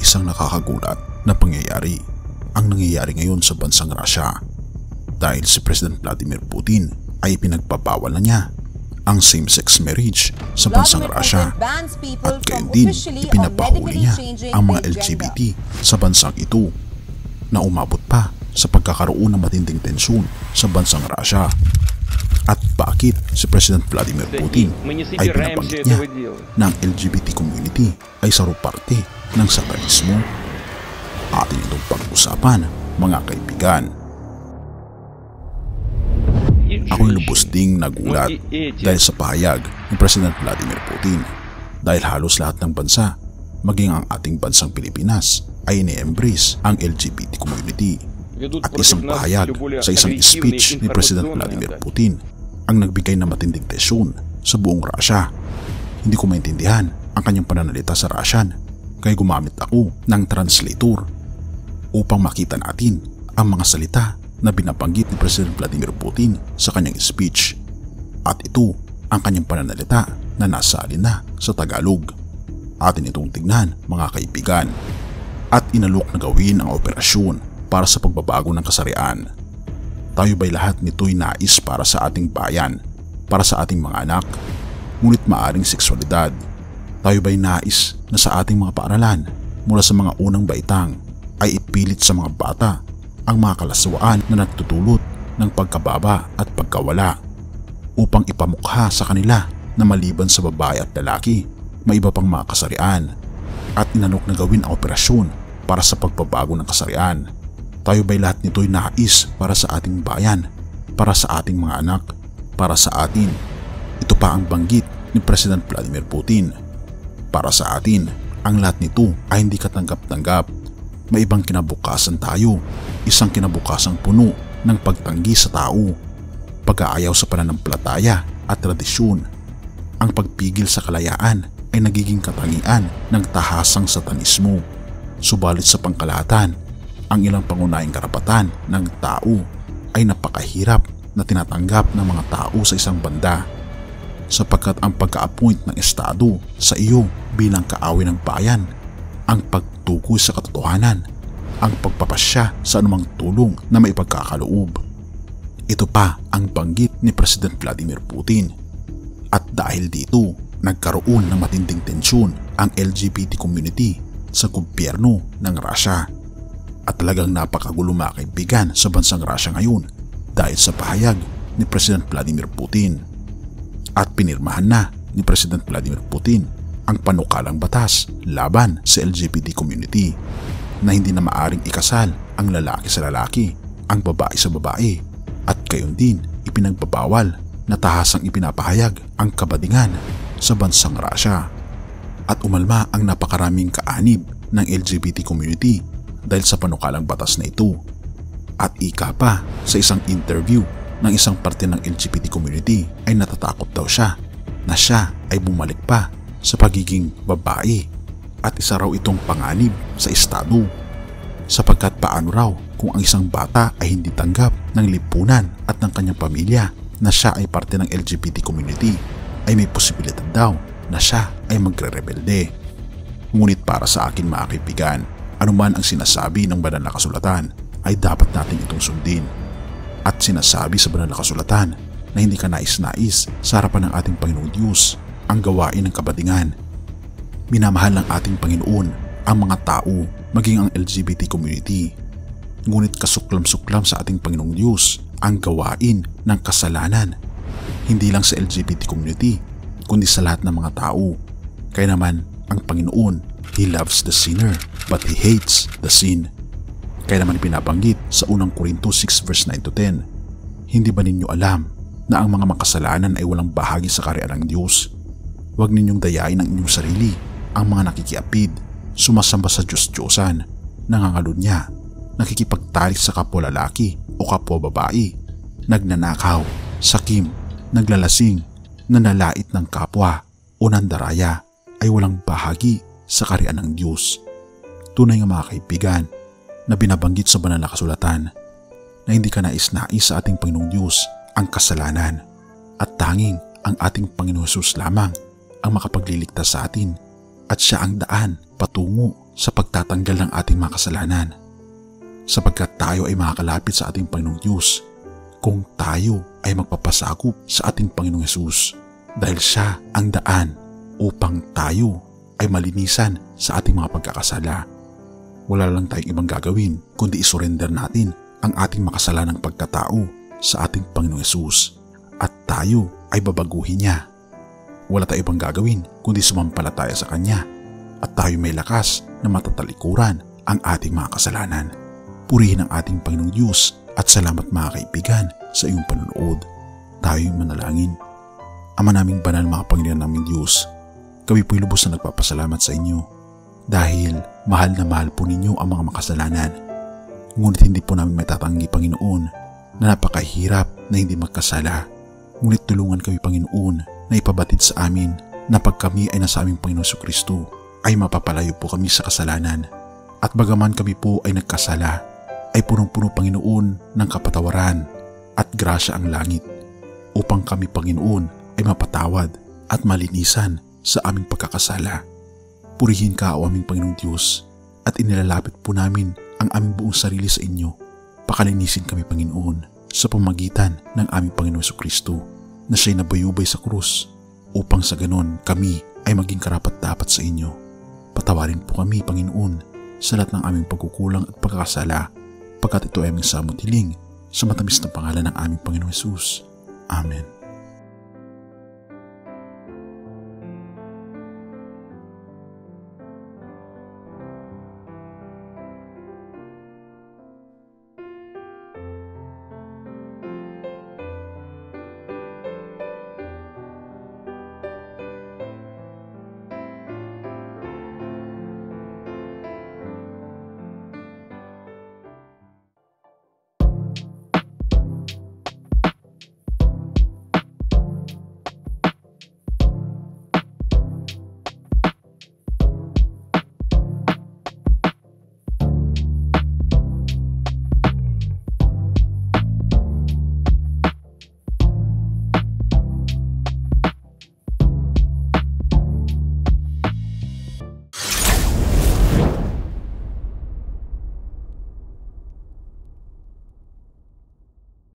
Isang nakakagulat na pangyayari ang nangyayari ngayon sa bansang Russia dahil si President Vladimir Putin ay pinagpabawal na niya ang same-sex marriage sa bansang Russia at gayon din ipinapahuli niya ang mga LGBT sa bansang ito na umabot pa sa pagkakaroon ng matinding tensyon sa bansang Russia. At bakit si President Vladimir Putin ay binabanggit niya na ang LGBT community ay saruparte ng satanismo? Atin itong pag-usapan, mga kaibigan. Ako'y lubos ding nagulat dahil sa pahayag ni President Vladimir Putin dahil halos lahat ng bansa, maging ang ating bansang Pilipinas, ay ini-embrace ang LGBT community. At isang pahayag sa isang speech ni President Vladimir Putin ang nagbigay ng matinding tensyon sa buong Russia. Hindi ko maintindihan ang kanyang pananalita sa Russian kaya gumamit ako ng translator upang makita natin ang mga salita na binabanggit ni President Vladimir Putin sa kanyang speech. At ito ang kanyang pananalita na nasalin na sa Tagalog. Atin itong tignan, mga kaibigan. At inalok na gawin ang operasyon para sa pagbabago ng kasarian. Tayo ba'y lahat nito'y nais para sa ating bayan, para sa ating mga anak, ngunit maaring sexualidad? Tayo ba'y nais na sa ating mga paaralan mula sa mga unang baitang ay ipilit sa mga bata ang mga kalaswaan na nagtutulot ng pagkababa at pagkawala upang ipamukha sa kanila na maliban sa babae at lalaki, may iba pang mga kasarian, at inalok na gawin ang operasyon para sa pagbabago ng kasarian? Tayo ba'y lahat nito'y nais para sa ating bayan, para sa ating mga anak, para sa atin? Ito pa ang banggit ni President Vladimir Putin. Para sa atin, ang lahat nito ay hindi katanggap-tanggap. May ibang kinabukasan tayo, isang kinabukasang puno ng pagtanggi sa tao, pag-aayaw sa pananampalataya at tradisyon. Ang pagpigil sa kalayaan ay nagiging katangian ng tahasang satanismo. Subalit sa pangkalahatan, ang ilang pangunahing karapatan ng tao ay napakahirap na tinatanggap ng mga tao sa isang banda, sapagkat ang pagka-appoint ng Estado sa iyo bilang kaaway ng bayan, ang pagtukoy sa katotohanan, ang pagpapasya sa anumang tulong na maipagkakaloob. Ito pa ang banggit ni President Vladimir Putin. At dahil dito, nagkaroon ng matinding tensyon ang LGBT community sa gobyerno ng Russia. At talagang napakagulo, mga kaibigan, sa bansang Russia ngayon dahil sa pahayag ni President Vladimir Putin. At pinirmahan na ni President Vladimir Putin ang panukalang batas laban sa LGBT community na hindi na maaring ikasal ang lalaki sa lalaki, ang babae sa babae, at gayon din ipinagbabawal na tahasang ipinapahayag ang kabadingan sa bansang Russia. At umalma ang napakaraming kaanib ng LGBT community dahil sa panukalang batas na ito. At ika pa sa isang interview ng isang parte ng LGBT community ay natatakot daw siya na siya ay bumalik pa sa pagiging babae, at isa raw itong panganib sa estado, sapagkat paano raw kung ang isang bata ay hindi tanggap ng lipunan at ng kanyang pamilya na siya ay parte ng LGBT community, ay may posibilidad daw na siya ay magre-rebelde. Ngunit para sa akin, mga kaibigan, anuman ang sinasabi ng banal na kasulatan ay dapat natin itong sundin. At sinasabi sa banal na kasulatan na hindi ka nais-nais sa harapan ng ating Panginoong Diyos ang gawain ng kabadingan. Minamahal ng ating Panginoon ang mga tao, maging ang LGBT community. Ngunit kasuklam-suklam sa ating Panginoong Diyos ang gawain ng kasalanan, hindi lang sa LGBT community kundi sa lahat ng mga tao. Kaya naman ang Panginoon, He loves the sinner but He hates the sin. Kaya naman pinabanggit sa unang Korinto 6 verse 9 to 10, hindi ba ninyo alam na ang mga makasalanan ay walang bahagi sa kaharian ng Diyos? Huwag ninyong dayain ang inyong sarili, ang mga nakikiapid, sumasamba sa Diyos-Diyosan, nangangalunya, nakikipagtalik sa kapwa lalaki o kapwa babae, nagnanakaw, sakim, naglalasing, nanalait ng kapwa o nandaraya ay walang bahagi sa kaharian ng Diyos. Tunay nga, mga kaibigan, na binabanggit sa banal na kasulatan na hindi ka nais-nais sa ating Panginoong Diyos ang kasalanan, at tanging ang ating Panginoong Hesus lamang ang makapagliligtas sa atin, at siya ang daan patungo sa pagtatanggal ng ating mga kasalanan, sapagkat tayo ay makakalapit sa ating Panginoong Diyos kung tayo ay magpapasakop sa ating Panginoong Hesus, dahil siya ang daan upang tayo ay malinisan sa ating mga pagkakasala. Wala lang tayong ibang gagawin kundi isurrender natin ang ating makasalanang pagkatao sa ating Panginoong Hesus at tayo ay babaguhin niya. Wala tayong ibang gagawin kundi sumampalataya sa Kanya at tayo may lakas na matatalikuran ang ating mga kasalanan. Purihin ang ating Panginoong Diyos at salamat mga kaibigan sa iyong panonood. Tayo'y manalangin. Ama naming banal, mga Panginoon naming Diyos, kami po'y lubos na nagpapasalamat sa inyo dahil mahal na mahal po ninyo ang mga makasalanan. Ngunit hindi po namin matatanggi, Panginoon, na napakahirap na hindi magkasala. Ngunit tulungan kami, Panginoon, na ipabatid sa amin na pag kami ay nasa aming Panginoon Jesucristo ay mapapalayo po kami sa kasalanan. At bagaman kami po ay nagkasala, ay punong-puno, Panginoon, ng kapatawaran at grasya ang langit upang kami, Panginoon, ay mapatawad at malinisan sa aming pagkakasala. Purihin ka, o aming Panginoong Diyos, at inilalapit po namin ang aming buong sarili sa inyo. Pakalinisin kami, Panginoon, sa pamagitan ng aming Panginoong Jesucristo na siya'y nabayubay sa krus upang sa ganon kami ay maging karapat-dapat sa inyo. Patawarin po kami, Panginoon, sa lahat ng aming pagkukulang at pagkakasala, pagkat ito ay aming samot hiling sa matamis na pangalan ng aming Panginoong Hesus. Amen.